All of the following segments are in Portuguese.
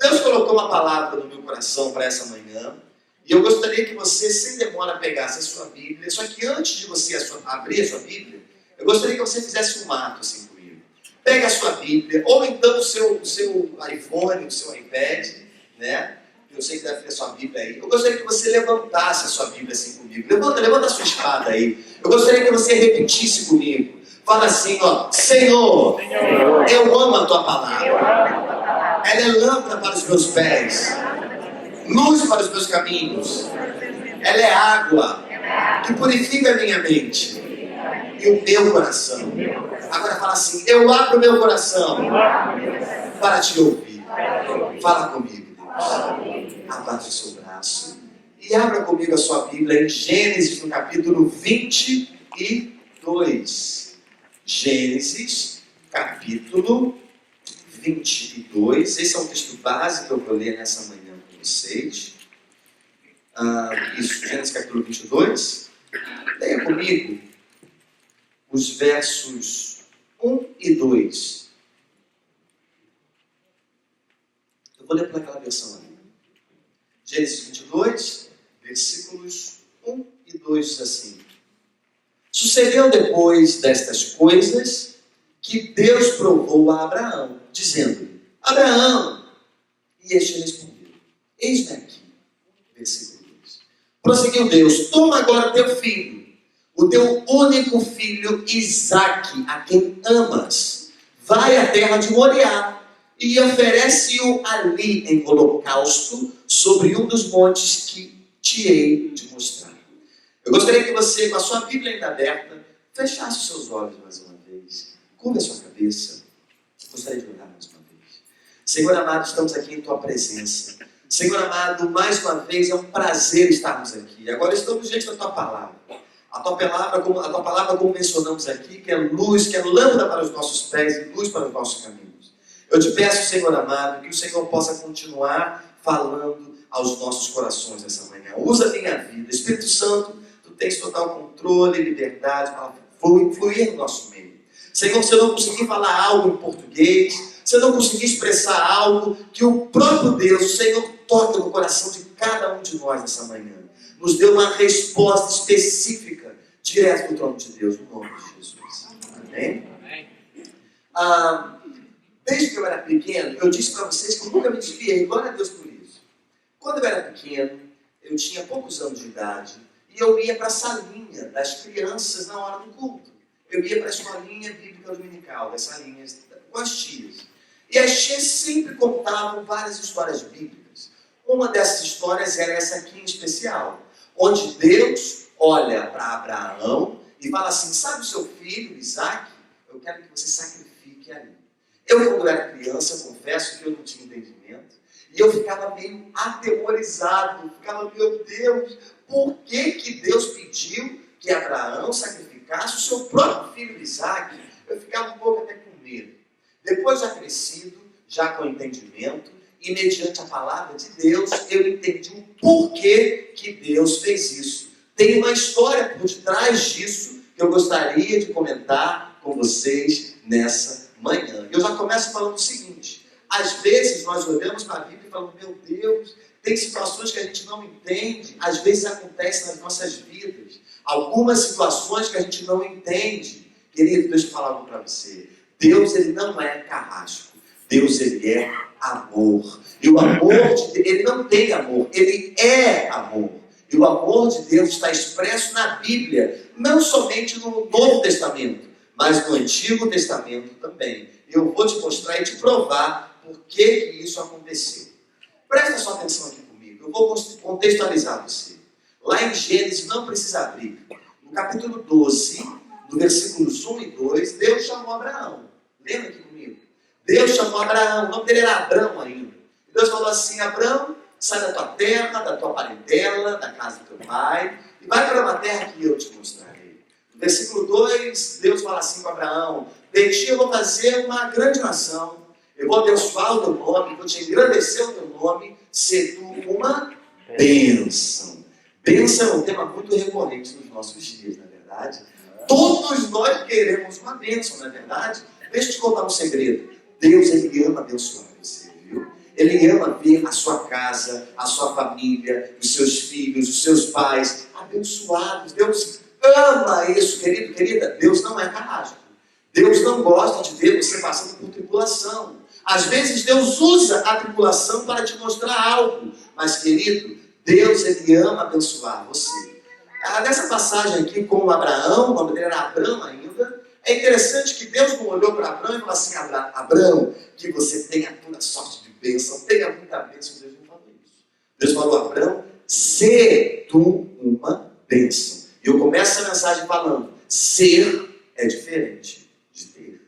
Deus colocou uma palavra no meu coração para essa manhã, e eu gostaria que você, sem demora, pegasse a sua Bíblia. Só que antes de você abrir a sua Bíblia, eu gostaria que você fizesse um ato assim comigo. Pegue a sua Bíblia, ou então o seu iPhone, o seu iPad, né? Eu sei que deve ter a sua Bíblia aí. Eu gostaria que você levantasse a sua Bíblia assim comigo. Levanta a sua espada aí. Eu gostaria que você repetisse comigo. Fala assim, ó: Senhor, eu amo a tua palavra. Ela é lâmpada para os meus pés, luz para os meus caminhos. Ela é água que purifica a minha mente e o meu coração. Agora fala assim: eu abro o meu coração para te ouvir. Fala comigo, Deus. Abaixe o seu braço e abra comigo a sua Bíblia em Gênesis, no capítulo 22. Gênesis, capítulo 22. Esse é o texto básico que eu vou ler nessa manhã com vocês. Isso, Gênesis capítulo 22. Leia comigo os versos 1 e 2. Eu vou ler por aquela versão ali. Gênesis 22, versículos 1 e 2 diz assim: Sucedeu depois destas coisas que Deus provou a Abraão, dizendo-lhe: Abraão! E este respondeu: Eis-me aqui. Versículo 2. Prosseguiu Deus: Toma agora teu filho, o teu único filho Isaque, a quem amas. Vai à terra de Moriá e oferece-o ali em holocausto sobre um dos montes que te hei de mostrar. Eu gostaria que você, com a sua Bíblia ainda aberta, fechasse os seus olhos mais uma vez. Curva a sua cabeça. Eu gostaria de orar mais uma vez. Senhor amado, estamos aqui em Tua presença. Senhor amado, mais uma vez é um prazer estarmos aqui. Agora estamos diante da Tua palavra. A Tua palavra, como mencionamos aqui, que é luz, que é lâmpada para os nossos pés e luz para os nossos caminhos. Eu te peço, Senhor amado, que o Senhor possa continuar falando aos nossos corações nessa manhã. Usa a minha vida. Espírito Santo, Tu tens total controle e liberdade para fluir no nosso meio. Senhor, se eu não conseguir falar algo em português, se eu não conseguir expressar algo, que o próprio Deus, o Senhor, toque no coração de cada um de nós nessa manhã. Nos dê uma resposta específica, direto do trono de Deus, no nome de Jesus. Amém? Desde que eu era pequeno, eu disse para vocês que eu nunca me desviei, glória a Deus por isso. Quando eu era pequeno, eu tinha poucos anos de idade, e eu ia para a salinha das crianças na hora do culto. Eu ia para a escolinha bíblica dominical, das salinhas com as tias. E as tias sempre contavam várias histórias bíblicas. Uma dessas histórias era essa aqui em especial, onde Deus olha para Abraão e fala assim: sabe o seu filho, Isaque? Eu quero que você sacrifique ali. Eu, quando era criança, confesso que eu não tinha entendimento, e eu ficava meio atemorizado, ficava: meu Deus, por que Deus pediu que Abraão sacrificasse o seu próprio filho Isaque? Eu ficava um pouco até com medo. Depois, já crescido, já com entendimento, e mediante a palavra de Deus, eu entendi o porquê que Deus fez isso. Tem uma história por detrás disso que eu gostaria de comentar com vocês nessa manhã. Eu já começo falando o seguinte: às vezes nós olhamos para a Bíblia e falamos: meu Deus, tem situações que a gente não entende, às vezes acontecem nas nossas vidas, algumas situações que a gente não entende. Querido, deixa eu falar algo para você. Deus, Ele não é carrasco. Deus, Ele é amor. E o amor de Deus, Ele não tem amor, Ele é amor. E o amor de Deus está expresso na Bíblia, não somente no Novo Testamento, mas no Antigo Testamento também. Eu vou te mostrar e te provar por que isso aconteceu. Presta sua atenção aqui comigo. Eu vou contextualizar você. Lá em Gênesis, não precisa abrir. No capítulo 12, no versículos 1 e 2, Deus chamou Abraão. Lembra aqui comigo? Deus chamou Abraão. O nome dele era Abrão ainda. Deus falou assim: Abrão, sai da tua terra, da tua parentela, da casa do teu pai, e vai para uma terra que eu te mostrarei. No versículo 2, Deus fala assim com Abraão: de ti eu vou fazer uma grande nação, eu vou abençoar o teu nome, vou te engrandecer o teu nome, ser tu uma bênção. Bênção é um tema muito recorrente nos nossos dias, não é verdade? Todos nós queremos uma bênção, não é verdade? Deixa eu te contar um segredo. Deus, Ele ama abençoar você, viu? Ele ama ver a sua casa, a sua família, os seus filhos, os seus pais abençoados. Deus ama isso, querido, querida. Deus não é carrasco. Deus não gosta de ver você passando por tribulação. Às vezes Deus usa a tribulação para te mostrar algo. Mas, querido, Deus, Ele ama abençoar você. Nessa passagem aqui com Abraão, quando ele era Abrão ainda, é interessante que Deus não olhou para Abraão e falou assim: Abraão, que você tenha toda sorte de bênção, tenha muita bênção. Deus não falou isso. Deus falou: Abraão, sê tu uma bênção. E eu começo a mensagem falando: ser é diferente de ter.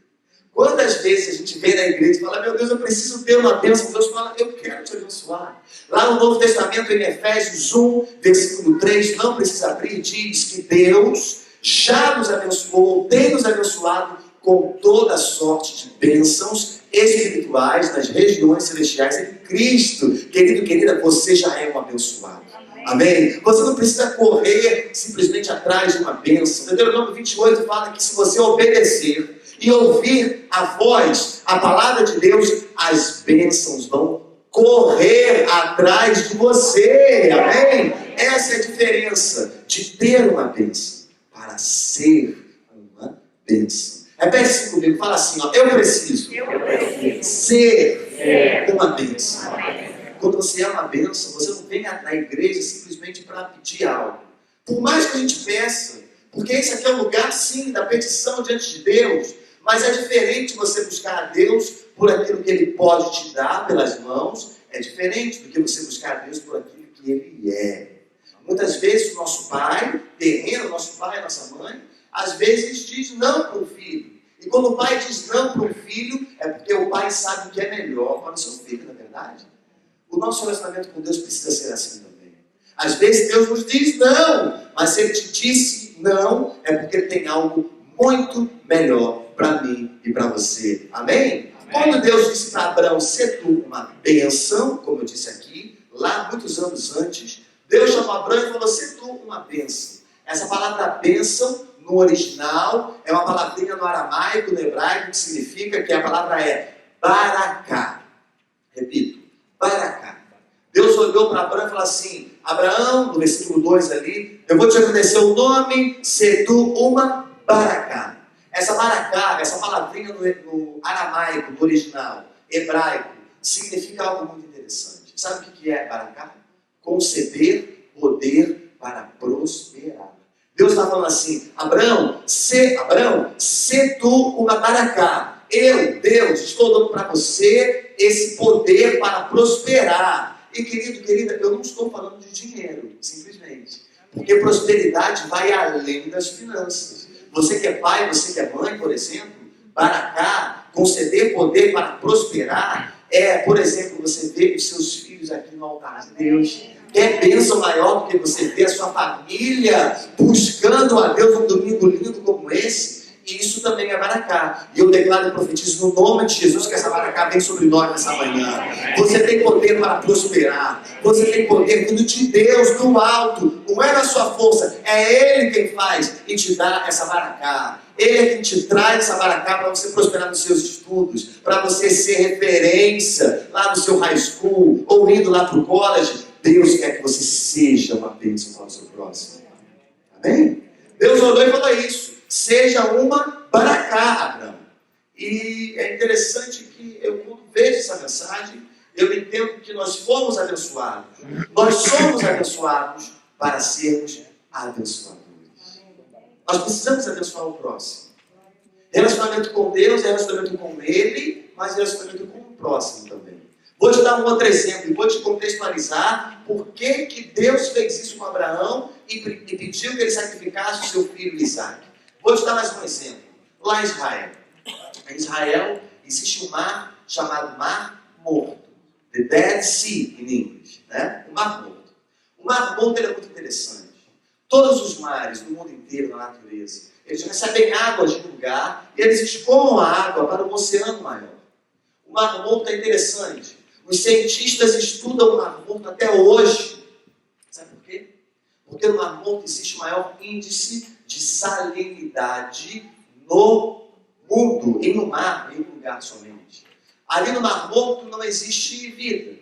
Quantas vezes a gente vem na igreja e fala: meu Deus, eu preciso ter uma bênção. Deus fala: eu quero te abençoar. Lá no Novo Testamento, em Efésios 1, versículo 3, não precisa abrir, diz que Deus já nos abençoou, tem nos abençoado com toda sorte de bênçãos espirituais nas regiões celestiais em Cristo. Querido, querida, você já é um abençoado. Amém? Você não precisa correr simplesmente atrás de uma bênção. Deuteronômio 28 fala que se você obedecer e ouvir a voz, a palavra de Deus, as bênçãos vão correr atrás de você. Amém? Essa é a diferença de ter uma bênção para ser uma bênção. Repete isso comigo, fala assim: ó, eu preciso ser uma bênção. Quando você é uma bênção, você não vem na igreja simplesmente para pedir algo. Por mais que a gente peça, porque esse aqui é o lugar, sim, da petição diante de Deus, mas é diferente você buscar a Deus por aquilo que Ele pode te dar pelas mãos, é diferente do que você buscar a Deus por aquilo que Ele é. Muitas vezes o nosso pai, terreno, nosso pai, nossa mãe, às vezes diz não para o filho. E quando o pai diz não para o filho, é porque o pai sabe o que é melhor para o seu filho, na verdade. O nosso relacionamento com Deus precisa ser assim também. Às vezes Deus nos diz não, mas se Ele te disse não, é porque Ele tem algo muito melhor para mim e para você. Amém? Quando Deus disse para Abraão: sê tu uma bênção, como eu disse aqui, lá muitos anos antes, Deus chamou Abraão e falou: sê tu uma bênção. Essa palavra bênção, no original, é uma palavrinha no aramaico, no hebraico, que significa que a palavra é baraká. Repito, baraká. Deus olhou para Abraão e falou assim: Abraão, no versículo 2 ali, eu vou te agradecer o nome, sê tu uma baraká. Essa baraká, essa palavrinha no aramaico, no original, hebraico, significa algo muito interessante. Sabe o que é baraká? Conceder poder para prosperar. Deus está falando assim: Abraão, sê tu uma baraká. Eu, Deus, estou dando para você esse poder para prosperar. E querido, querida, eu não estou falando de dinheiro, simplesmente. Porque prosperidade vai além das finanças. Você que é pai, você que é mãe, por exemplo, baraká, conceder poder para prosperar, por exemplo, você ver os seus filhos aqui no altar de Deus. Quer bênção maior do que você ver a sua família buscando a Deus um domingo lindo como esse? E isso também é baraká. E eu declaro e profetizo no nome de Jesus que essa baraká vem sobre nós nessa manhã. Você tem poder para prosperar. Você tem poder vindo de Deus, do alto. Não é na sua força. É Ele quem faz e te dá essa baraká. Ele é quem te traz essa baraká para você prosperar nos seus estudos, para você ser referência lá no seu high school, ou indo lá para o college. Deus quer que você seja uma bênção para o seu próximo. Amém? Deus olhou e falou isso. Seja uma baraká, Abraão. E é interessante que eu, quando vejo essa mensagem, eu entendo que nós fomos abençoados. Nós somos abençoados para sermos abençoadores. Nós precisamos abençoar o próximo. Relacionamento com Deus é relacionamento com Ele, mas relacionamento com o próximo também. Vou te dar um outro exemplo e vou te contextualizar por que Deus fez isso com Abraão e pediu que ele sacrificasse o seu filho Isaac. Vou te dar mais um exemplo. Lá em Israel. Em Israel existe um mar chamado Mar Morto. The Dead Sea, em inglês. Né? O Mar Morto. O Mar Morto é muito interessante. Todos os mares do mundo inteiro, na natureza, eles recebem água de um lugar e eles escoam a água para um oceano maior. O Mar Morto é interessante. Os cientistas estudam o Mar Morto até hoje. Sabe por quê? Porque no Mar Morto existe o maior índice de salinidade no mundo, em um mar, em um lugar somente. Ali no Mar Morto não existe vida.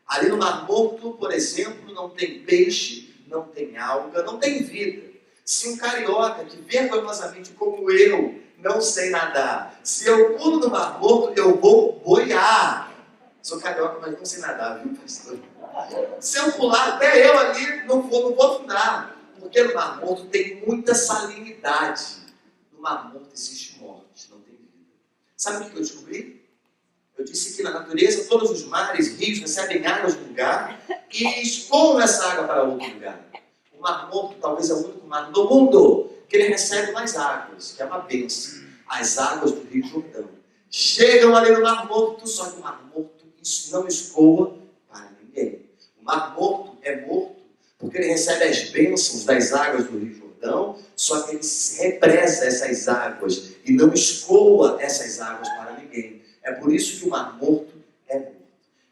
Ali no Mar Morto, por exemplo, não tem peixe, não tem alga, não tem vida. Se um carioca que vergonhosamente como eu não sei nadar, se eu pulo no Mar Morto, eu vou boiar. Sou carioca, mas não sei nadar, viu, pastor? Se eu pular, até eu ali não vou afundar. Porque no Mar Morto tem muita salinidade. No Mar Morto existe morte, não tem vida. Sabe o que eu descobri? Eu disse que na natureza todos os mares, rios recebem água de um lugar e escoam essa água para outro lugar. O Mar Morto talvez é o único mar do mundo que ele recebe mais águas, que é uma bênção. As águas do Rio Jordão chegam ali no Mar Morto, só que o Mar Morto não escoa para ninguém. O Mar Morto é morto porque ele recebe as bênçãos das águas do Rio Jordão, só que ele represa essas águas e não escoa essas águas para ninguém. É por isso que o Mar Morto é morto.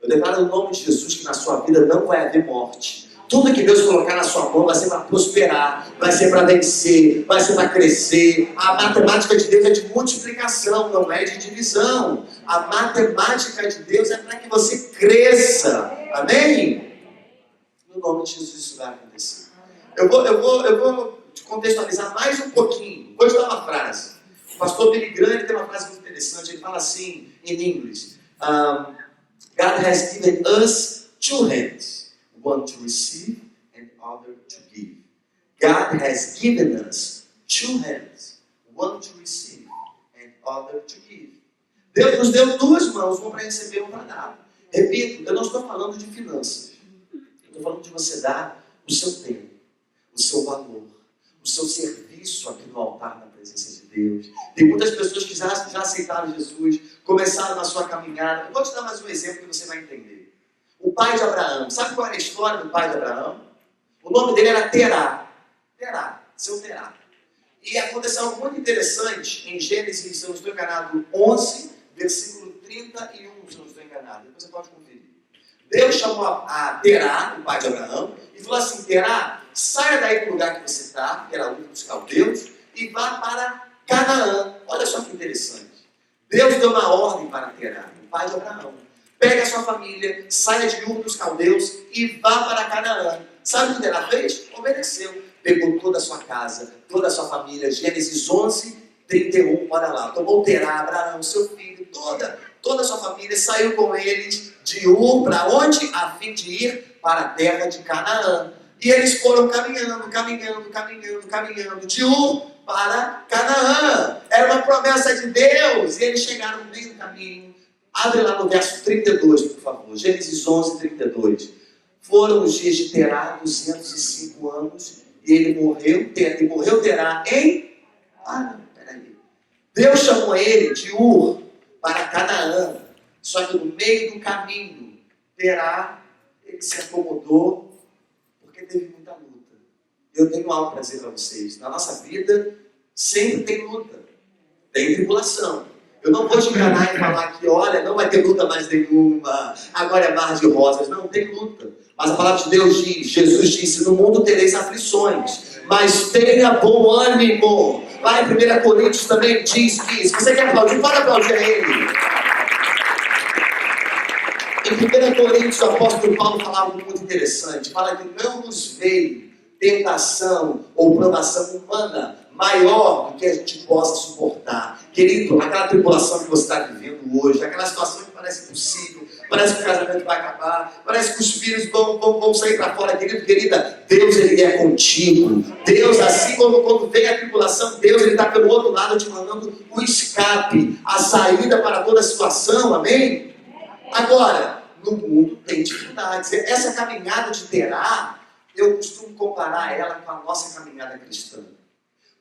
Eu declaro no nome de Jesus que na sua vida não vai haver morte. Tudo que Deus colocar na sua mão vai ser para prosperar, vai ser para vencer, vai ser para crescer. A matemática de Deus é de multiplicação, não é de divisão. A matemática de Deus é para que você cresça. Amém? No nome de Jesus isso vai acontecer. Eu vou te contextualizar mais um pouquinho. Vou te dar uma frase. O pastor Billy Graham tem uma frase muito interessante. Ele fala assim, em inglês. God has given us two hands. One to receive and other to give. God has given us two hands. One to receive and other to give. Deus nos deu duas mãos, uma para receber e uma para dar. Repito, eu não estou falando de finanças. Eu estou falando de você dar o seu tempo, o seu valor, o seu serviço aqui no altar na presença de Deus. Tem muitas pessoas que já aceitaram Jesus, começaram na sua caminhada. Eu vou te dar mais um exemplo que você vai entender. O pai de Abraão, sabe qual era a história do pai de Abraão? O nome dele era Terá. Seu Terá. E aconteceu algo muito interessante em Gênesis, se eu não estou enganado, 11, versículo 31, se eu não estou enganado. Depois você pode conferir. Deus chamou a Terá, o pai de Abraão, e falou assim: Terá, saia daí do lugar que você está, que era um dos caldeus, e vá para Canaã. Olha só que interessante. Deus deu uma ordem para Terá, o pai de Abraão. Pegue a sua família, saia de Ur dos caldeus e vá para Canaã. Sabe o que Terá fez? Obedeceu. Pegou toda a sua casa, toda a sua família. Gênesis 11, 31, olha lá. Tomou Terá, Abraão, seu filho, toda a sua família, saiu com eles de Ur para onde? A fim de ir para a terra de Canaã. E eles foram caminhando, de Ur para Canaã. Era uma promessa de Deus. E eles chegaram no meio do caminho. Abre lá no verso 32, por favor. Gênesis 11, 32. Foram os dias de Terá, 205 anos, e ele morreu. E morreu Terá em... não, peraí. Deus chamou ele de Ur para Canaã. Só que no meio do caminho, Terá, ele se acomodou, porque teve muita luta. Eu tenho algo para dizer para vocês. Na nossa vida, sempre tem luta. Tem tribulação. Eu não vou te enganar e falar que, olha, não vai ter luta mais nenhuma, agora é mar de rosas. Não, tem luta. Mas a palavra de Deus diz, Jesus disse, no mundo tereis aflições, mas tenha bom ânimo. Lá em 1 Coríntios também diz que, se você quer aplaudir, pode aplaudir a ele. Em 1 Coríntios, o apóstolo Paulo fala algo muito interessante. Fala que não nos veio tentação ou provação humana maior do que a gente possa suportar. Querido, aquela tribulação que você está vivendo hoje, aquela situação que parece impossível, parece que o casamento vai acabar, parece que os filhos vão sair para fora, querido, querida, Deus, Ele é contigo. Deus, assim quando vem a tribulação, Deus, Ele está pelo outro lado te mandando o escape, a saída para toda a situação, amém? Agora, no mundo tem dificuldades. Essa caminhada de Terá, eu costumo comparar ela com a nossa caminhada cristã.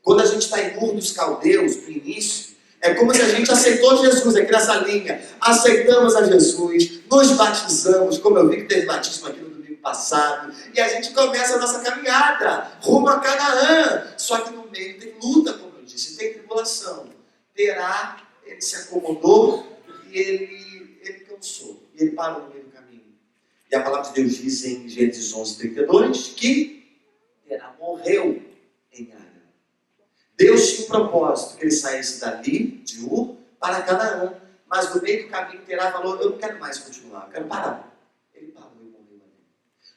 Quando a gente está em Ur dos Caldeus, no início, é como se a gente aceitou Jesus aqui nessa linha. Aceitamos a Jesus, nos batizamos, como eu vi que teve batismo aqui no domingo passado, e a gente começa a nossa caminhada rumo a Canaã. Só que no meio tem luta, como eu disse, tem tribulação. Terá, ele se acomodou e ele cansou. E ele parou no meio do caminho. E a palavra de Deus diz em Gênesis 11, 32, que Terá morreu em Arã. Deus tinha um propósito, que ele saísse dali, de Ur, para Canaã. mas no meio do caminho Terá falou, eu não quero mais continuar, eu quero parar. Ele parou e morreu.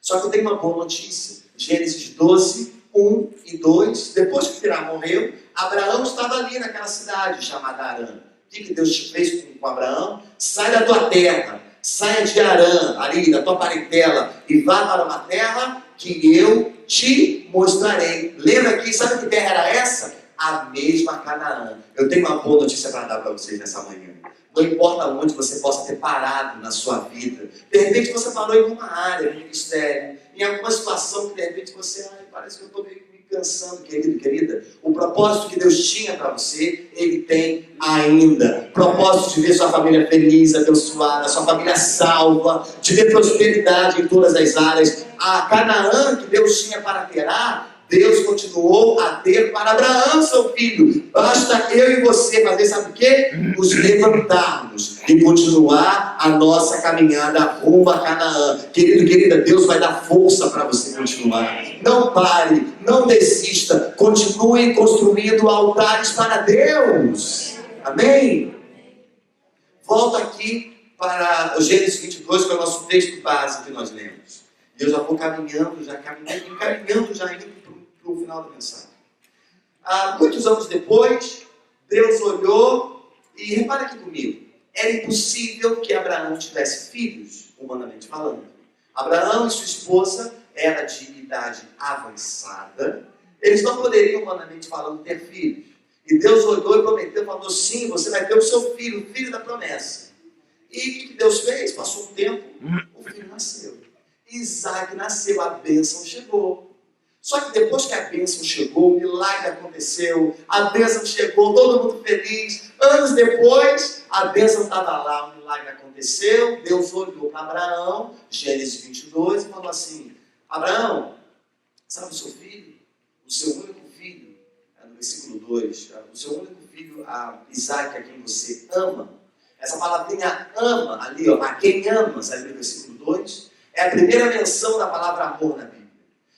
Só que eu tenho uma boa notícia. Gênesis 12, 1 e 2. Depois que Terá morreu, Abraão estava ali naquela cidade chamada Harã. O que Deus fez com Abraão? Sai da tua terra, saia de Harã, ali da tua parentela, e vá para uma terra que eu te mostrarei. Lembra aqui, sabe que terra era essa? A mesma Canaã. Eu tenho uma boa notícia para dar para vocês nessa manhã. Não importa onde você possa ter parado na sua vida. De repente você parou em uma área, no ministério, em alguma situação que de repente você, parece que eu estou meio me cansando, querido, querida. O propósito que Deus tinha para você, Ele tem ainda. Propósito de ver sua família feliz, abençoada, sua família salva, de ver prosperidade em todas as áreas. A Canaã que Deus tinha para Terá, Deus continuou a ter para Abraão, seu filho. Basta eu e você fazer, sabe o quê? Nos levantarmos e continuar a nossa caminhada rumo a Canaã. Querido, querida, Deus vai dar força para você continuar. Não pare, não desista. Continue construindo altares para Deus. Amém? Volto aqui para o Gênesis 22, que é o nosso texto base que nós lemos. E eu já vou encaminhando já indo para o final da mensagem. Muitos anos depois, Deus olhou e repara aqui comigo, era impossível que Abraão tivesse filhos, humanamente falando. Abraão e sua esposa eram de idade avançada, eles não poderiam, humanamente falando, ter filhos. E Deus olhou e prometeu, falou, sim, você vai ter o seu filho, o filho da promessa. E o que Deus fez? Passou um tempo, o filho nasceu. Isaac nasceu, a bênção chegou. Só que depois que a bênção chegou, o milagre aconteceu, a bênção chegou, todo mundo feliz. Anos depois, a bênção estava lá, o milagre aconteceu. Deus olhou para Abraão, Gênesis 22, e falou assim, Abraão, sabe o seu filho? O seu único filho, no versículo 2, o seu único filho, Isaac, a quem você ama. Essa palavrinha ama, ali, a quem ama, sabe no versículo 2? É a primeira menção da palavra amor na Bíblia.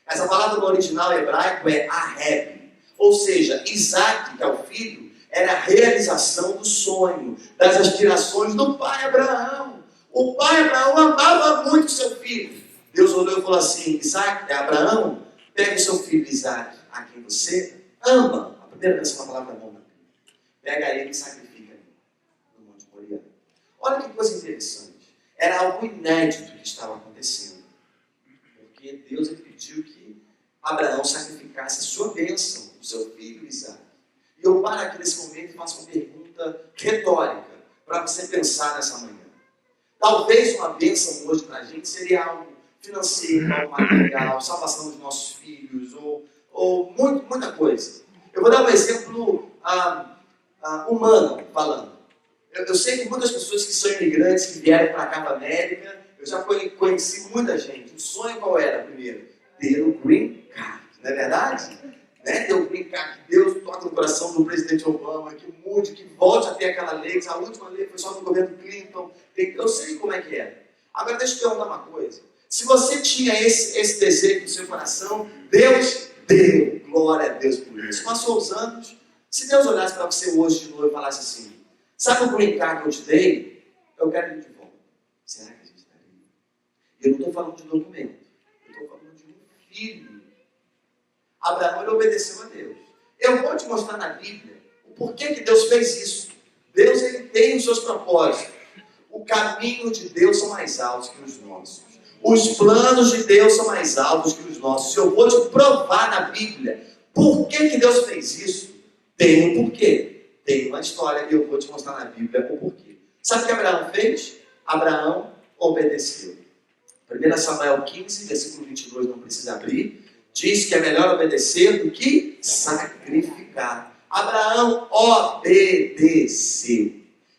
Essa palavra no original hebraico é Aheb. Ou seja, Isaac, que é o filho, era a realização do sonho, das aspirações do pai Abraão. O pai Abraão amava muito seu filho. Deus olhou e falou assim, Isaac, Abraão, pega o seu filho Isaac, a quem você ama. A primeira menção da palavra amor na Bíblia. Pega ele e sacrifica ele no Monte Moriá. Olha que coisa interessante. Era algo inédito que estava acontecendo. Porque Deus pediu que Abraão sacrificasse a sua bênção, o seu filho Isaac. E eu paro aqui nesse momento e faço uma pergunta retórica para você pensar nessa manhã. Talvez uma bênção hoje para a gente seria algo financeiro, algo material, salvação dos nossos filhos, ou muita coisa. Eu vou dar um exemplo humano falando. Eu sei que muitas pessoas que são imigrantes, que vieram para cá, para a América, eu já conheci muita gente. O sonho qual era primeiro? Ter o green card, não é verdade? Ter o green card, que Deus toca no coração do presidente Obama, que mude, que volte a ter aquela lei, que a última lei foi só no governo Clinton. Eu sei como é que é. Agora deixa eu te perguntar uma coisa. Se você tinha esse desejo no seu coração, Deus deu. Glória a Deus por isso. Passou os anos, se Deus olhasse para você hoje de novo e falasse assim, sabe o green card que eu te dei? Eu quero ele de volta. Será que a gente estaria? Eu não estou falando de documento. Eu estou falando de um filho. Abraão, ele obedeceu a Deus. Eu vou te mostrar na Bíblia o porquê que Deus fez isso. Deus, ele tem os seus propósitos. O caminho de Deus são mais altos que os nossos. Os planos de Deus são mais altos que os nossos. Eu vou te provar na Bíblia por que Deus fez isso. Tem um porquê. Tem uma história e eu vou te mostrar na Bíblia o porquê. Sabe o que Abraão fez? Abraão obedeceu. 1 Samuel 15, versículo 22, não precisa abrir. Diz que é melhor obedecer do que sacrificar. Abraão obedeceu.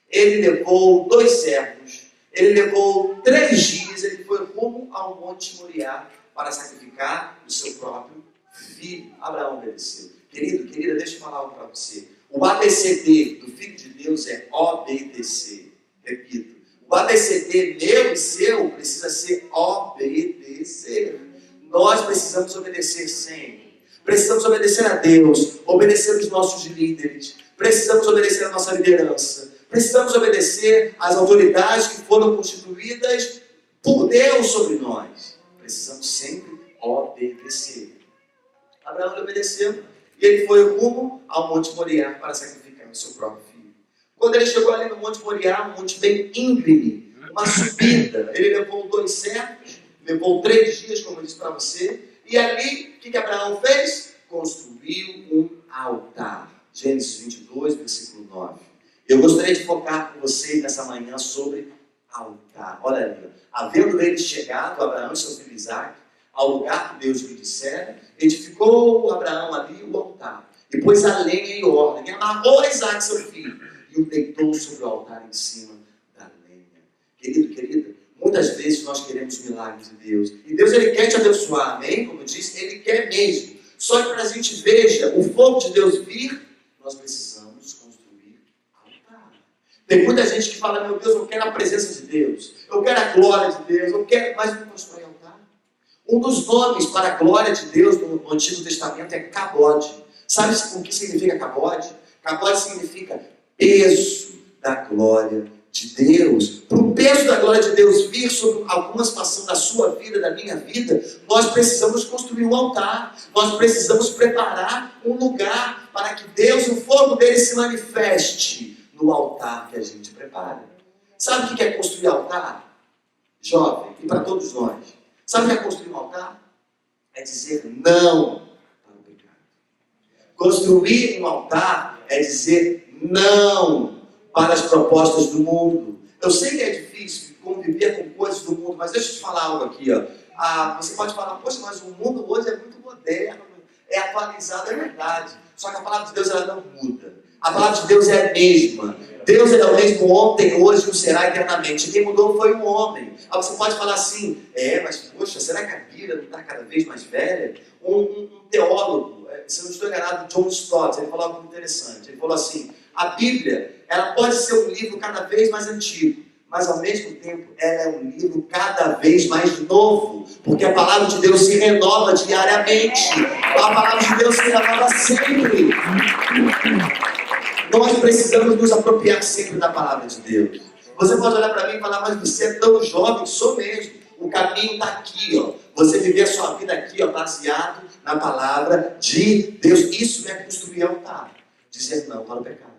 Ele levou 2 servos. Ele levou 3 dias. Ele foi rumo ao Monte Moriá para sacrificar o seu próprio filho. Abraão obedeceu. Querido, querida, deixa eu falar algo para você. O ABCD do Filho de Deus é obedecer. Repito. O ABCD meu e seu precisa ser obedecer. Nós precisamos obedecer sempre. Precisamos obedecer a Deus, obedecer os nossos líderes, precisamos obedecer a nossa liderança, Precisamos obedecer às autoridades que foram constituídas por Deus sobre nós. Precisamos sempre obedecer. Abraão obedeceu e ele foi rumo ao Monte Moriá para sacrificar o seu próprio filho. Quando ele chegou ali no Monte Moriá, um monte bem íngreme, uma subida, ele levou 2 cercos, levou 3 dias, como eu disse para você, e ali, o que Abraão fez? Construiu um altar. Gênesis 22, versículo 9. Eu gostaria de focar com vocês nessa manhã sobre altar. Olha ali, havendo ele chegado, Abraão e seu filho Isaque, ao lugar que Deus lhe dissera, edificou Abraão ali o altar, e pôs a lenha em ordem, e amarrou Isaque, seu filho, e o deitou sobre o altar em cima da lenha. Querido, querida, muitas vezes nós queremos milagres de Deus, e Deus ele quer te abençoar, amém? Como eu disse, ele quer mesmo. Só que para a gente veja o fogo de Deus vir, nós precisamos construir altar. Tem muita gente que fala, meu Deus, eu quero a presença de Deus, eu quero a glória de Deus, eu quero, mas não constrói altar. Um dos nomes para a glória de Deus no Antigo Testamento é Cabode. Sabe o que significa Cabode? Cabode significa peso da glória de Deus. Para o peso da glória de Deus vir sobre alguma situação da sua vida, da minha vida, nós precisamos construir um altar. Nós precisamos preparar um lugar para que Deus, o fogo dele, se manifeste no altar que a gente prepara. Sabe o que é construir altar? Jovem, e para todos nós. Sabe o que é construir um altar? É dizer não para o pecado. Construir um altar é dizer não para as propostas do mundo. Eu sei que é difícil conviver com coisas do mundo, mas deixa eu te falar algo aqui. Você pode falar, poxa, mas o mundo hoje é muito moderno, é atualizado, é verdade. Só que a palavra de Deus ela não muda. A palavra de Deus é a mesma. Deus é o mesmo ontem, hoje e o será eternamente. Quem mudou foi o homem. Aí você pode falar assim, mas poxa, será que a Bíblia não está cada vez mais velha? Um teólogo, se eu não estou enganado, John Stott, ele falou algo interessante. Ele falou assim, a Bíblia, ela pode ser um livro cada vez mais antigo, mas ao mesmo tempo ela é um livro cada vez mais novo, porque a palavra de Deus se renova diariamente. A palavra de Deus se renova sempre. Nós precisamos nos apropriar sempre da palavra de Deus. Você pode olhar para mim e falar, mas você é tão jovem, sou mesmo. O caminho está aqui, ó. Você viver a sua vida aqui, ó, baseado na palavra de Deus. Isso é construir altar. Dizer não para o pecado.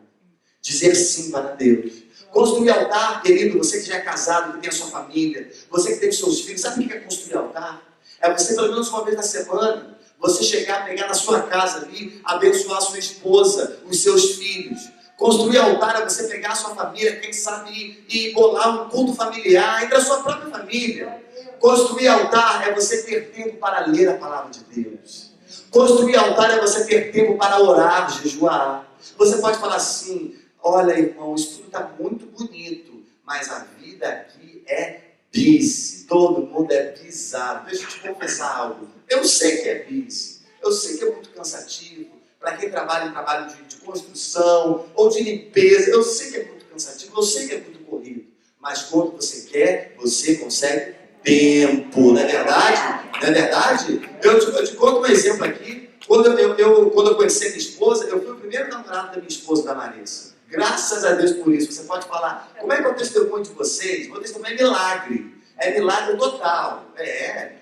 Dizer sim para Deus. Construir altar, querido, você que já é casado, que tem a sua família, você que tem os seus filhos, sabe o que é construir altar? É você, pelo menos uma vez na semana, você chegar, pegar na sua casa ali, abençoar a sua esposa, os seus filhos. Construir altar é você pegar a sua família, quem sabe, e bolar um culto familiar entre a sua própria família. Construir altar é você ter tempo para ler a palavra de Deus. Construir altar é você ter tempo para orar, jejuar. Você pode falar assim, olha irmão, isso tudo está muito bonito, mas a vida aqui é busy. Todo mundo é bizarro. Deixa eu te confessar algo. Eu sei que é busy, eu sei que é muito cansativo, para quem trabalha em trabalho de construção ou de limpeza, eu sei que é muito cansativo, eu sei que é muito corrido, mas quando você quer, você consegue tempo, não é verdade? Não é verdade? Eu te conto um exemplo aqui, quando eu conheci a minha esposa, eu fui o primeiro namorado da minha esposa, da Marissa. Graças a Deus por isso. Você pode falar, como é que é o testemunho de vocês? O testemunho é milagre. É milagre total.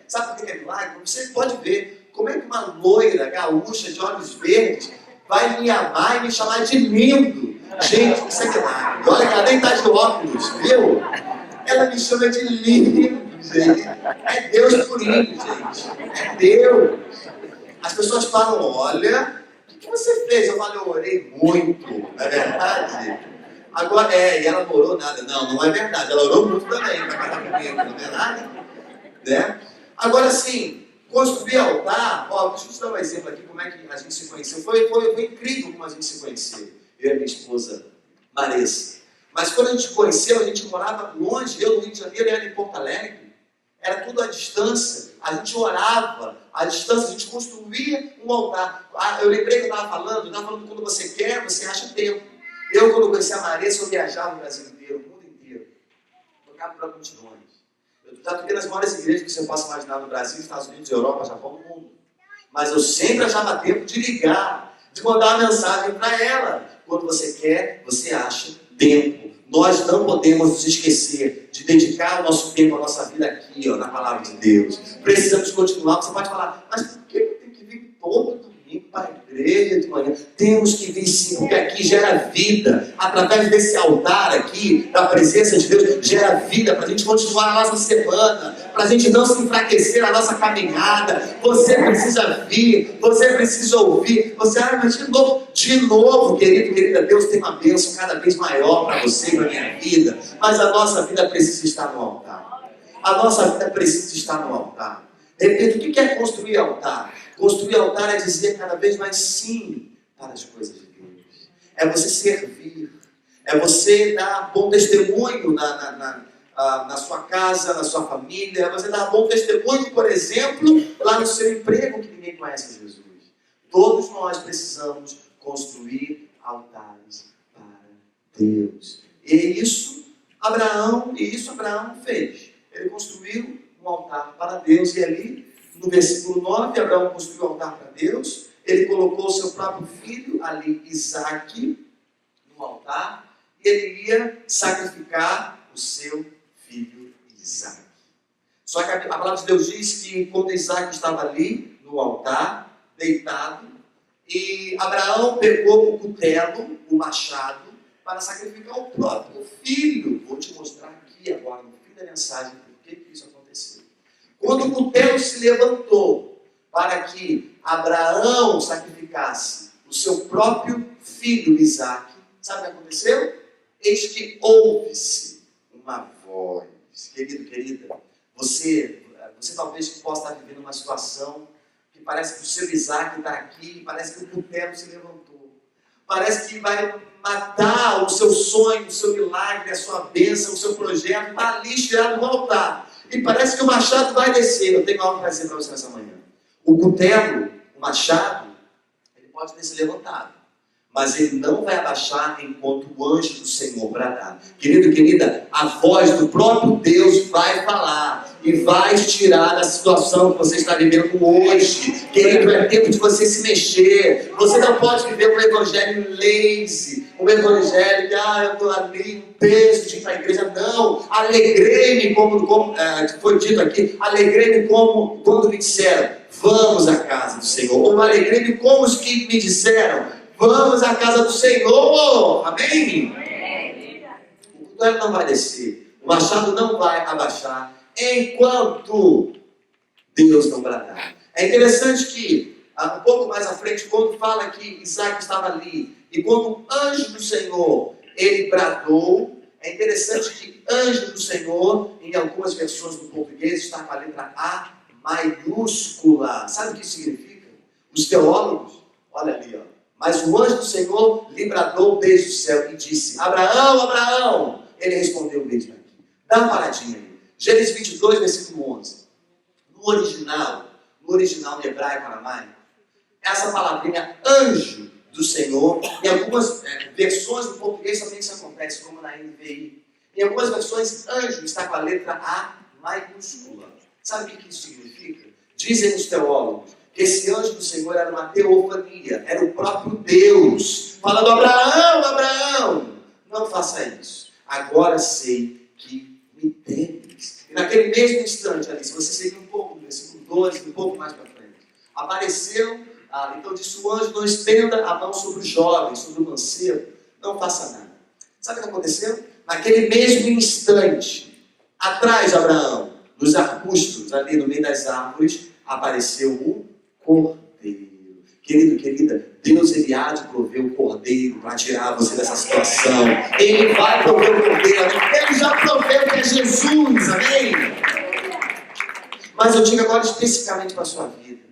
Sabe por que é milagre? Você pode ver como é que uma loira gaúcha de olhos verdes vai me amar e me chamar de lindo. Gente, isso é milagre. Olha que ela nem está de óculos, viu? Ela me chama de lindo, gente. É Deus purinho, gente. É Deus. As pessoas falam, olha, o que você fez? Eu falo, eu orei muito. Não é verdade? Agora, e ela não orou nada. Não é verdade. Ela orou muito também para casar comigo, não é verdade? Né? Agora, sim, construir altar, deixa eu te dar um exemplo aqui, como é que a gente se conheceu. Foi incrível como a gente se conheceu, eu e a minha esposa, Marissa. Mas quando a gente se conheceu, a gente morava longe, eu no Rio de Janeiro e ela em Porto Alegre. Era tudo à distância. A gente orava à distância, a gente construía um altar. Eu lembrei que eu estava falando quando você quer, você acha tempo. Eu, quando conheci a Marissa, eu viajava o Brasil inteiro, o mundo inteiro. Tocava para multidões. Eu já toquei nas maiores igrejas que você possa imaginar no Brasil, Estados Unidos, Europa, Japão, no mundo. Mas eu sempre achava tempo de ligar, de mandar uma mensagem para ela. Quando você quer, você acha tempo. Nós não podemos nos esquecer de dedicar o nosso tempo, a nossa vida aqui, na palavra de Deus. Precisamos continuar. Você pode falar, mas por que eu tenho que vir todo domingo para a igreja de manhã? Temos que vir sim, porque aqui gera vida. Através desse altar aqui, da presença de Deus, gera vida para a gente continuar a nossa semana, para a gente não se enfraquecer na nossa caminhada. Você precisa vir, você precisa ouvir. Você, mas de novo, querido, querida, Deus tem uma bênção cada vez maior para você e para a minha vida. Mas a nossa vida precisa estar no altar. A nossa vida precisa estar no altar. Repito, o que é construir altar? Construir altar é dizer cada vez mais sim para as coisas de Deus. É você servir. É você dar bom testemunho na sua casa, na sua família. É você dar bom testemunho, por exemplo, lá no seu emprego, que ninguém conhece Jesus. Todos nós precisamos construir altares para Deus. E isso Abraão fez. Ele construiu um altar para Deus. E ali, no versículo 9, Abraão construiu um altar para Deus. Ele colocou o seu próprio filho ali, Isaque, no altar. E ele ia sacrificar o seu filho Isaque. Só que a palavra de Deus diz que quando Isaque estava ali, no altar, deitado, e Abraão pegou o cutelo, o machado, para sacrificar o próprio filho. Vou te mostrar aqui agora, no fim da mensagem, por que isso aconteceu. Quando o cutelo se levantou para que Abraão sacrificasse o seu próprio filho Isaque, sabe o que aconteceu? Eis que ouve-se uma voz. Querido, querida, você talvez possa estar vivendo uma situação que parece que o seu Isaque está aqui, parece que o cutelo se levantou. Parece que vai matar o seu sonho, o seu milagre, a sua bênção, o seu projeto, está ali estirado no altar. E parece que o machado vai descer. Eu tenho algo para dizer para você nessa manhã. O cutelo, o machado, ele pode ter se levantado, mas ele não vai abaixar enquanto o anjo do Senhor bradar. Querido, querida, a voz do próprio Deus vai falar e vai te tirar da situação que você está vivendo hoje. Querido, é tempo de você se mexer. Você não pode viver um evangelho lazy, um evangelho que, eu estou ali, um peso de ir para a igreja. Não, alegrei-me, como foi dito aqui, alegrei-me como quando me disseram, vamos à casa do Senhor. Ou alegrei-me como os que me disseram, vamos à casa do Senhor. Amém? O cutelo não vai descer. O machado não vai abaixar enquanto Deus não bradar. É interessante que, um pouco mais à frente, quando fala que Isaque estava ali, e quando o anjo do Senhor, ele bradou, é interessante que anjo do Senhor, em algumas versões do português, está com a letra A maiúscula. Sabe o que isso significa? Os teólogos, olha ali, mas o anjo do Senhor lhe bradou desde o céu e disse, Abraão, Abraão. Ele respondeu mesmo aqui. Dá uma paradinha aí. Gênesis 22, versículo 11. No original no hebraico aramaico, essa palavrinha anjo do Senhor, em algumas versões do português também isso acontece, como na NVI. Em algumas versões, anjo está com a letra A maiúscula. Sabe o que isso significa? Dizem os teólogos que esse anjo do Senhor era uma teofania, era o próprio Deus, falando, Abraão, Abraão, não faça isso. Agora sei que me temes. E naquele mesmo instante ali, se você seguir um pouco no versículo 12, um pouco mais para frente, apareceu, então disse o anjo, não estenda a mão sobre o jovem, sobre o mancebo, não faça nada. Sabe o que aconteceu? Naquele mesmo instante, atrás de Abraão, nos arbustos, ali no meio das árvores, apareceu o cordeiro. Querido, querida, Deus, ele há de prover o cordeiro para tirar você dessa situação. Ele vai prover o cordeiro. Ele já proveu que é Jesus, amém? Mas eu digo agora especificamente para a sua vida.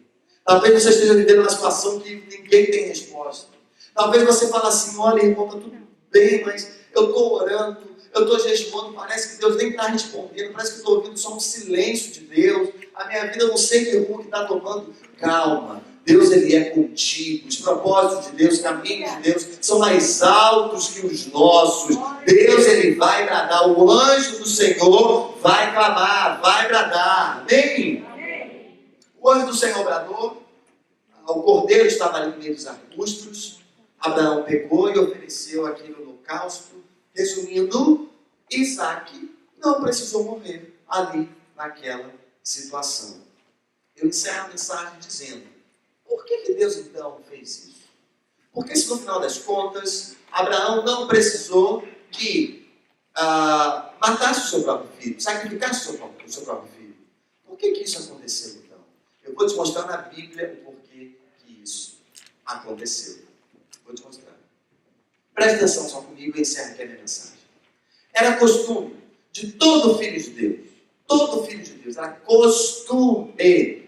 Talvez você esteja vivendo uma situação que ninguém tem resposta. Talvez você fale assim, olha, irmão, está tudo bem, mas eu estou orando, eu estou jejuando, parece que Deus nem está respondendo, parece que estou ouvindo só um silêncio de Deus. A minha vida eu não sei que rumo que está tomando. Calma. Deus, ele é contigo. Os propósitos de Deus, caminhos de Deus são mais altos que os nossos. Deus, ele vai bradar. O anjo do Senhor vai clamar, vai bradar. Amém? O anjo do Senhor bradou. O cordeiro estava ali no meio dos arbustos. Abraão pegou e ofereceu aquele holocausto Resumindo, Isaac não precisou morrer ali, naquela situação. Eu encerro a mensagem dizendo, por que Deus então fez isso? Porque se no final das contas, Abraão não precisou que matasse o seu próprio filho, sacrificasse o seu próprio filho. Por que isso aconteceu então? Eu vou te mostrar na Bíblia o porquê que isso aconteceu. Vou te mostrar. Preste atenção só comigo e encerra aqui a minha mensagem. Era costume de todo filho de Deus, era costume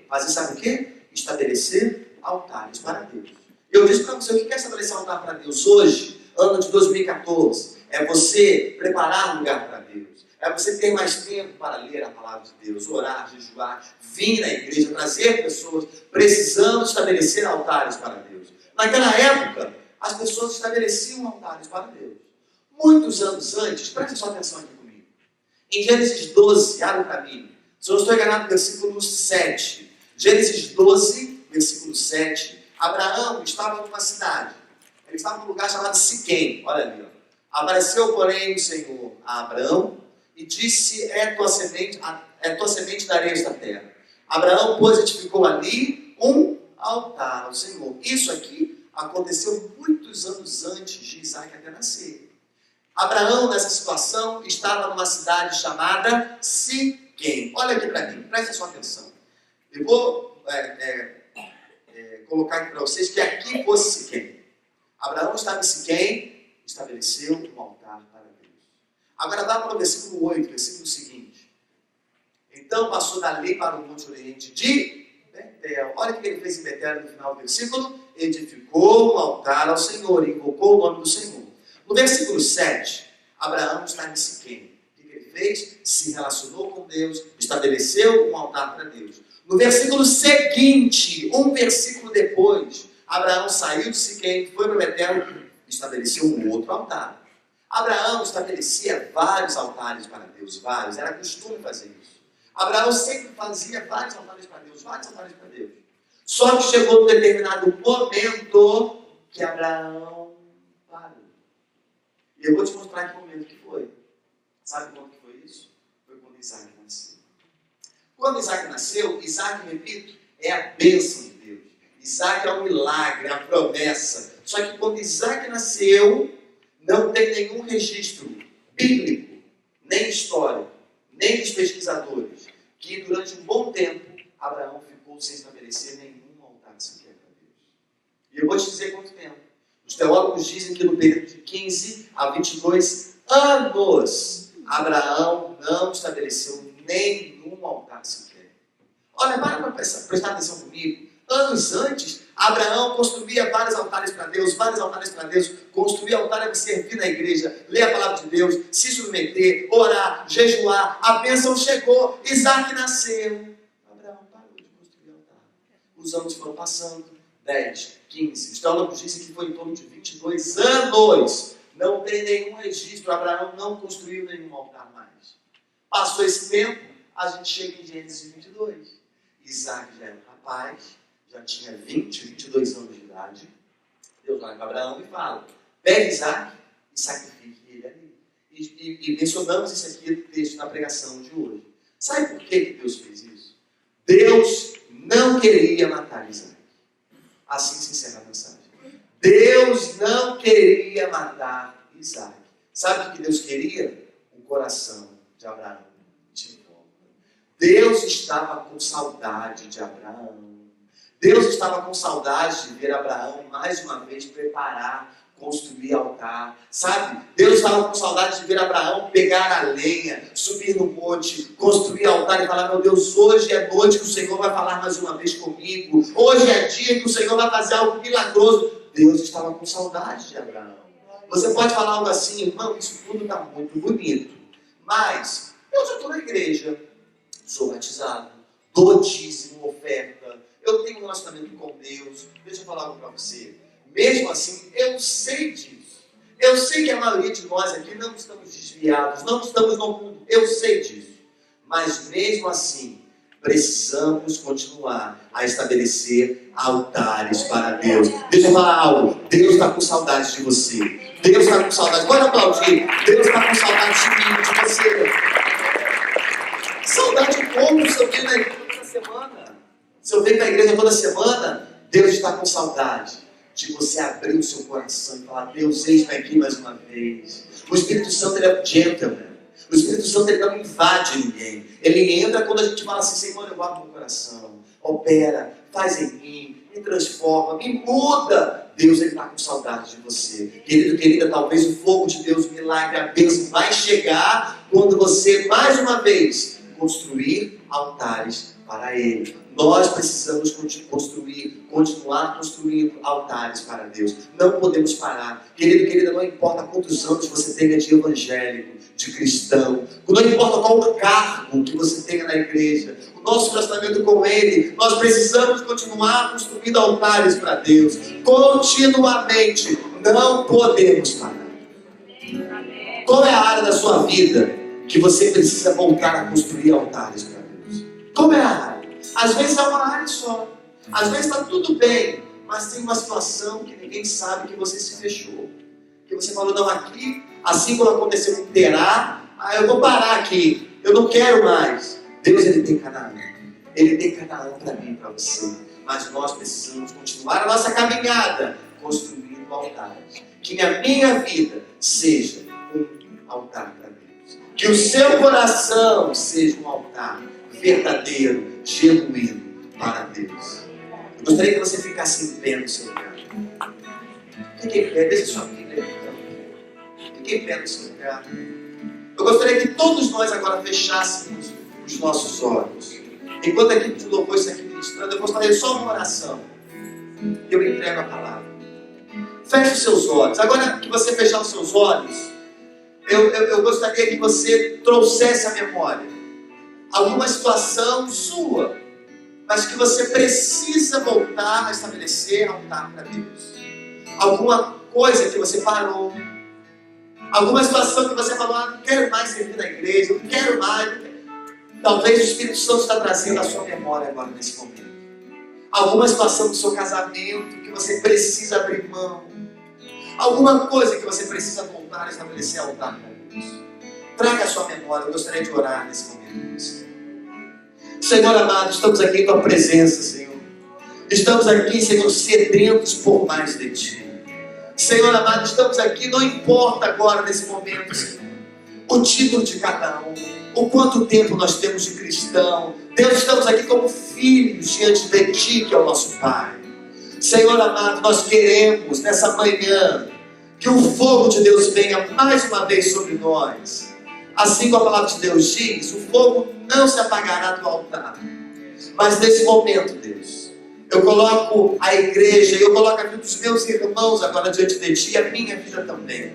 fazer, sabe o quê? Estabelecer altares para Deus. Eu disse para você, o que é estabelecer altar para Deus hoje, ano de 2014? É você preparar um lugar para Deus. É você ter mais tempo para ler a palavra de Deus, orar, jejuar, vir na igreja, trazer pessoas. Precisamos estabelecer altares para Deus. Naquela época, as pessoas estabeleciam altares para Deus. Muitos anos antes, preste sua atenção aqui comigo. Em Gênesis 12, abre para mim. Se eu não estou enganado, versículo 7. Gênesis 12, versículo 7. Abraão estava numa cidade. Ele estava num lugar chamado Siquém. Olha ali, ó. Apareceu, porém, o Senhor a Abraão e disse, é tua semente darei esta terra. Abraão, pois, edificou ali um altar ao Senhor. Isso aqui aconteceu muitos anos antes de Isaac até nascer. Abraão, nessa situação, estava numa cidade chamada Siquém. Olha aqui para mim, presta sua atenção. Eu vou colocar aqui para vocês que aqui fosse Siquém. Abraão estava em Siquém, estabeleceu um altar para Deus. Agora vá para o versículo 8, versículo seguinte. Então passou dali para o monte oriente de Betel. Olha o que ele fez em Betel no final do versículo. Edificou um altar ao Senhor, invocou o nome do Senhor. No versículo 7, Abraão está em Siquém. O que ele fez? Se relacionou com Deus, estabeleceu um altar para Deus. No versículo seguinte, um versículo depois, Abraão saiu de Siquém, foi para Betel, estabeleceu um outro altar. Abraão estabelecia vários altares para Deus, vários, era costume fazer isso. Abraão sempre fazia vários altares para Deus, Só que chegou um determinado momento que Abraão parou. E eu vou te mostrar que momento que foi. Sabe quando que foi isso? Foi quando Isaac nasceu. Quando Isaac nasceu, Isaac, repito, é a bênção de Deus. Isaac é um milagre, é a promessa. Só que quando Isaac nasceu, não tem nenhum registro bíblico, nem histórico, nem dos pesquisadores, que durante um bom tempo, Abraão ficou sem estabelecer nenhum altar sequer para Deus. E eu vou te dizer quanto tempo. Os teólogos dizem que no período de 15 a 22 anos, Abraão não estabeleceu nenhum altar sequer. Olha, para prestar atenção comigo. Anos antes, Abraão construía vários altares para Deus, construir altar para servir na igreja, ler a palavra de Deus, se submeter, orar, jejuar. A bênção chegou, Isaac nasceu. Abraão parou de construir altar. Os anos foram passando, 10, 15. Os teólogos dizem que foi em torno de 22 anos. Não tem nenhum registro, Abraão não construiu nenhum altar mais. Passou esse tempo, a gente chega em Gênesis 22. Isaac já era um rapaz, já tinha 22 anos de idade. Deus vai para Abraão e fala, pegue Isaac e sacrifique ele ali. E mencionamos isso aqui no texto, na pregação de hoje. Sabe por que Deus fez isso? Deus não queria matar Isaac. Assim se encerra a mensagem. Deus não queria matar Isaac. Sabe o que Deus queria? O coração de Abraão de volta. Deus estava com saudade de Abraão. Deus estava com saudade de ver Abraão mais uma vez preparar, construir altar. Sabe? Deus estava com saudade de ver Abraão pegar a lenha, subir no monte, construir altar e falar, meu Deus, hoje é noite que o Senhor vai falar mais uma vez comigo. Hoje é dia que o Senhor vai fazer algo milagroso. Deus estava com saudade de Abraão. Você pode falar algo assim, irmão, isso tudo está muito bonito. Mas eu já estou na igreja, sou batizado, dou dízimo, oferta, eu tenho um relacionamento com Deus. Deixa eu falar algo para você. Mesmo assim, eu sei disso. Eu sei que a maioria de nós aqui não estamos desviados, não estamos no mundo. Eu sei disso. Mas mesmo assim, precisamos continuar a estabelecer altares para Deus. Deixa eu falar algo. Deus está com saudade de você. Deus está com saudade. Pode aplaudir. Deus está com saudade de mim, de você. Saudade como se eu venho na igreja toda semana. Se eu venho na igreja toda semana, Deus está com saudade de você abrir o seu coração e falar: Deus, eis-me aqui mais uma vez. O Espírito Santo, ele é um gentleman. O Espírito Santo, ele não invade ninguém. Ele entra quando a gente fala assim: Senhor, eu abro meu coração. Opera, faz em mim, me transforma, me muda. Deus, ele está com saudade de você. Querido, querida, talvez o fogo de Deus, o milagre, a bênção vai chegar quando você, mais uma vez, construir altares para Ele. Nós precisamos continuar construindo altares para Deus. Não podemos parar. Querido, querida, não importa quantos anos você tenha de evangélico, de cristão, não importa qual o cargo que você tenha na igreja, o nosso relacionamento com Ele, nós precisamos continuar construindo altares para Deus. Continuamente. Não podemos parar. Qual é a área da sua vida que você precisa voltar a construir altares para Deus? Qual é a área? Às vezes é uma área só. Às vezes está tudo bem, mas tem uma situação que ninguém sabe, que você se fechou. Que você falou: não, aqui, assim como aconteceu com Terá, eu vou parar aqui. Eu não quero mais. Deus, ele tem Canaã. Ele tem Canaã para mim e para você. Mas nós precisamos continuar a nossa caminhada construindo altares. Que a minha vida seja um altar para Deus. Que o seu coração seja um altar verdadeiro, genuíno para Deus. Eu gostaria que você ficasse em pé no seu lugar. Fique em pé, deixa sua Bíblia. Fique em pé no seu lugar. Eu gostaria que todos nós agora fechássemos os nossos olhos. Enquanto a equipe de louvor está aqui ministrando, eu gostaria só uma oração. Eu entrego a palavra. Feche os seus olhos. Agora que você fechar os seus olhos, eu gostaria que você trouxesse à memória alguma situação sua, mas que você precisa voltar a estabelecer altar para Deus. Alguma coisa que você parou, alguma situação que você falou: não quero mais servir na igreja, não quero mais. Talvez o Espírito Santo está trazendo à sua memória agora nesse momento. Alguma situação do seu casamento que você precisa abrir mão. Alguma coisa que você precisa voltar a estabelecer altar para Deus. Traga a sua memória. Eu gostaria de orar nesse momento. Senhor amado, estamos aqui em Tua presença, Senhor. Estamos aqui, Senhor, sedentos por mais de Ti. Senhor amado, estamos aqui, não importa agora nesse momento, Senhor, o título de cada um, o quanto tempo nós temos de cristão. Deus, estamos aqui como filhos diante de Ti, que é o nosso Pai. Senhor amado, nós queremos nessa manhã que o fogo de Deus venha mais uma vez sobre nós. Assim como a palavra de Deus diz, o fogo não se apagará do altar. Mas nesse momento, Deus, eu coloco a igreja, eu coloco a vida dos meus irmãos agora diante de Ti, e a minha vida também.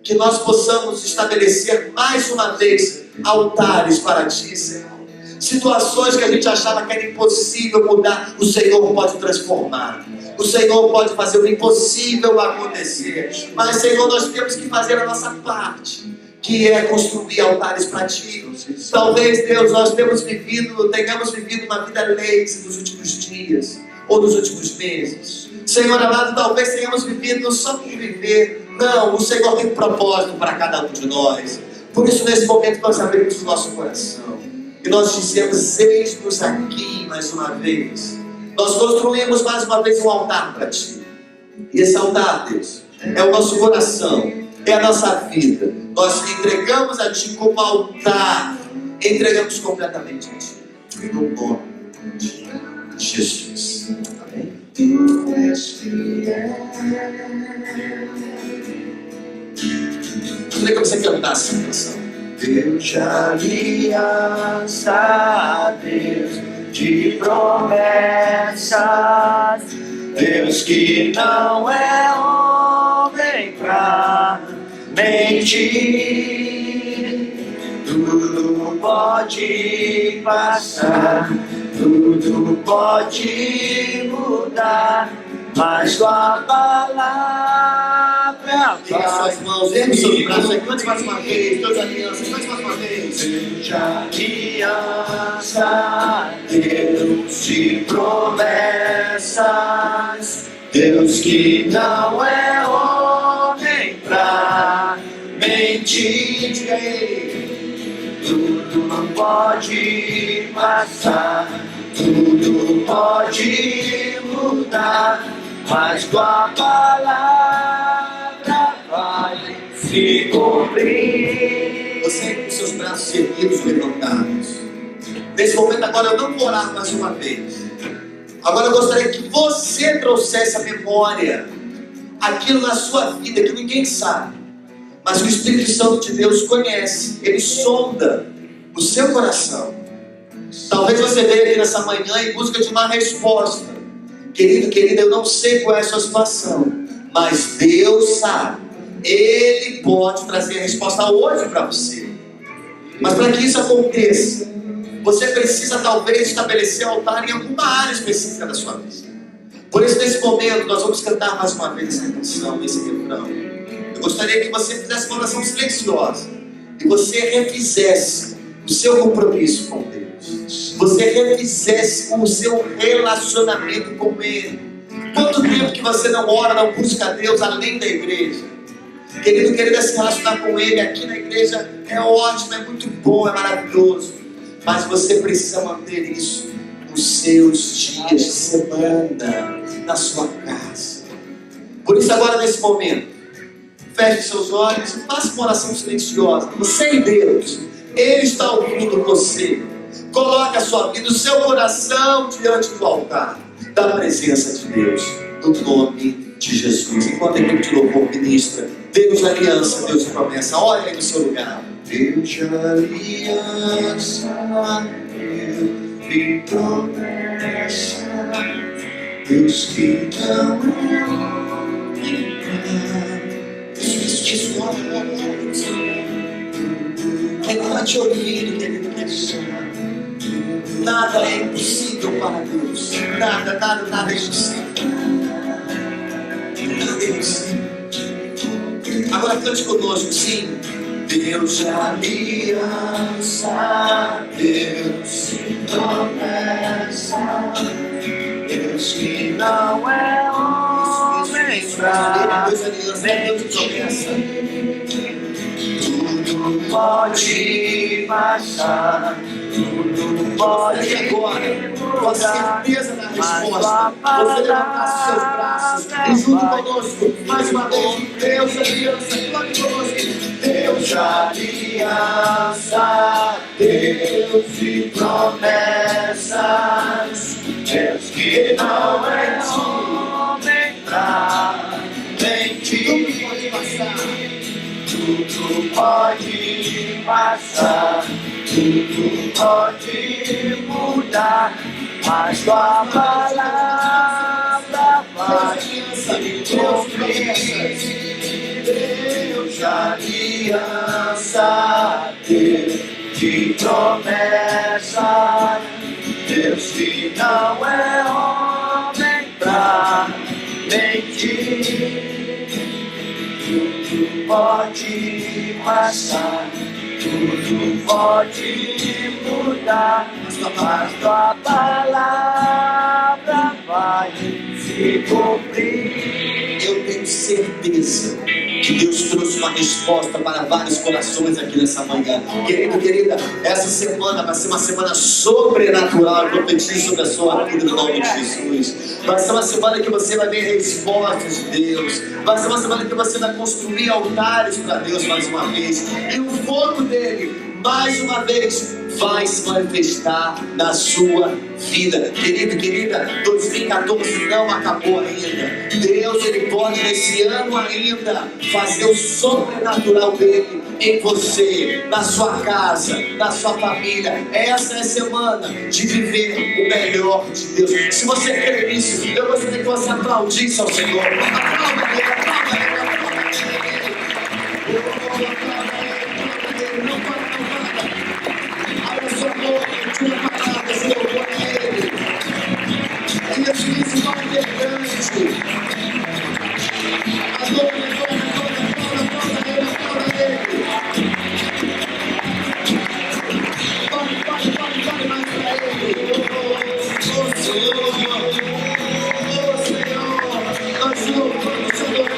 Que nós possamos estabelecer mais uma vez altares para Ti, Senhor. Situações que a gente achava que era impossível mudar, o Senhor pode transformar. O Senhor pode fazer o impossível acontecer. Mas, Senhor, nós temos que fazer a nossa parte, que é construir altares para Ti. Talvez, Deus, nós tenhamos vivido uma vida lazy nos últimos dias, ou nos últimos meses. Senhor amado, talvez tenhamos vivido só por viver. Não, o Senhor tem um propósito para cada um de nós. Por isso, nesse momento, nós abrimos o nosso coração. E nós dizemos: eis-nos aqui mais uma vez. Nós construímos mais uma vez um altar para Ti. E esse altar, Deus, é o nosso coração, é a nossa vida. Nós entregamos a Ti como altar. Entregamos completamente a Ti. No nome de Jesus. Amém. Tu és fiel. Eu queria que você cantasse essa canção. Deus de aliança, Deus de promessas, Deus que não é homem pra mentir. Tudo pode passar, tudo pode mudar, mas Tua palavra Diga suas mãos, ergue o seu braço aí, cante mais uma vez. Deus de aliança, cante mais uma vez. Deus de aliança, Deus de promessas, Deus que não é homem repetir, diga a Ele. Tudo pode passar, tudo pode mudar, mas tua palavra vai se cumprir. Você com seus braços erguidos, levantados. Nesse momento agora eu não vou orar mais uma vez. Agora eu gostaria que você trouxesse a memória aquilo na sua vida que ninguém sabe, mas o Espírito Santo de Deus conhece. Ele sonda o seu coração. Talvez você veja aqui nessa manhã em busca de uma resposta. Querido, querida, eu não sei qual é a sua situação, mas Deus sabe. Ele pode trazer a resposta hoje para você. Mas para que isso aconteça, você precisa talvez estabelecer altar em alguma área específica da sua vida. Por isso, nesse momento, nós vamos cantar mais uma vez essa canção, esse refrão. Eu gostaria que você fizesse uma oração silenciosa e você refizesse o seu compromisso com Deus. Você refizesse o seu relacionamento com Ele. Quanto tempo que você não ora, não busca a Deus além da igreja? Querido, querida, se relacionar com Ele aqui na igreja é ótimo, é muito bom, é maravilhoso. Mas você precisa manter isso nos seus dias de semana, na sua casa. Por isso agora nesse momento, feche seus olhos e faça uma oração silenciosa. Você e Deus, Ele está ouvindo você. Coloque a sua vida, o seu coração diante do altar da presença de Deus, no nome de Jesus. Enquanto a equipe de louvor ministra, Deus de aliança, Deus de promessa, olha aí no seu lugar. Deus de aliança, Deus de promessa, Deus que não é homem. Isso, Ele está te ouvindo, querido. Nada é impossível para Deus. Nada é impossível. Nada é impossível. Agora cante conosco, sim. Deus de aliança, Deus de promessa, Deus que não é homem pra tudo pode passar, tudo pode agora, com a certeza da resposta, você levantar seus braços e junto conosco, mais uma vez, Deus de aliança, cante conosco. Deus de aliança, Deus de promessas, Deus que não é homem pra mentir. Tudo pode passar, tudo pode mudar, mas tua palavra vai se cumprir. Deus de aliança, Deus de promessa, Deus que não é homem pra mentir. Tudo pode passar, tudo pode mudar, mas tua palavra vai se cumprir. Eu tenho certeza que Deus trouxe uma resposta para vários corações aqui nessa manhã. Querido, querida, essa semana vai ser uma semana sobrenatural. Eu profetizo sobre a sua vida no nome de Jesus. Vai ser uma semana que você vai ver respostas de Deus. Vai ser uma semana que você vai construir altares para Deus mais uma vez. E o fogo dele, mais uma vez, vai se manifestar na sua vida. Querido, querida, 2014 não acabou ainda. Deus, Ele pode nesse ano ainda fazer o sobrenatural dele em você, na sua casa, na sua família. Essa é a semana de viver o melhor de Deus. Se você crê nisso, eu gostaria que você aplaudisse ao Senhor. Aplauda Ele, aplauda Ele, aplauda Ele. Não para. Abra sua boca, tira a palavra, se louvor a Ele. Isso não é grande. Adora Ele, aplauda Ele. Fale mais para Ele. Oh Senhor, nós louvamos o Senhor.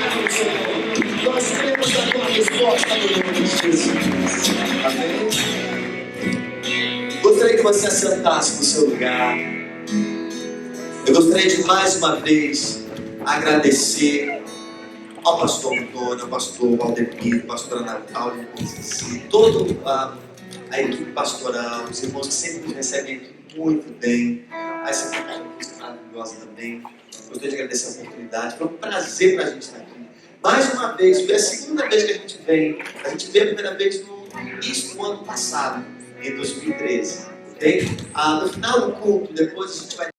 gostaria que você assentasse no seu lugar. Eu gostaria de mais uma vez agradecer ao pastor Antônio, ao pastor Valdemiro, pastora Natália, toda a equipe pastoral, os irmãos que sempre nos recebem aqui muito bem. Essa equipe maravilhosa também. Gostaria de agradecer a oportunidade. Foi um prazer para a gente estar aqui. Mais uma vez, foi a segunda vez que a gente vem. A gente veio a primeira vez no início do ano passado, em 2013. Okay? No final do culto, depois a gente vai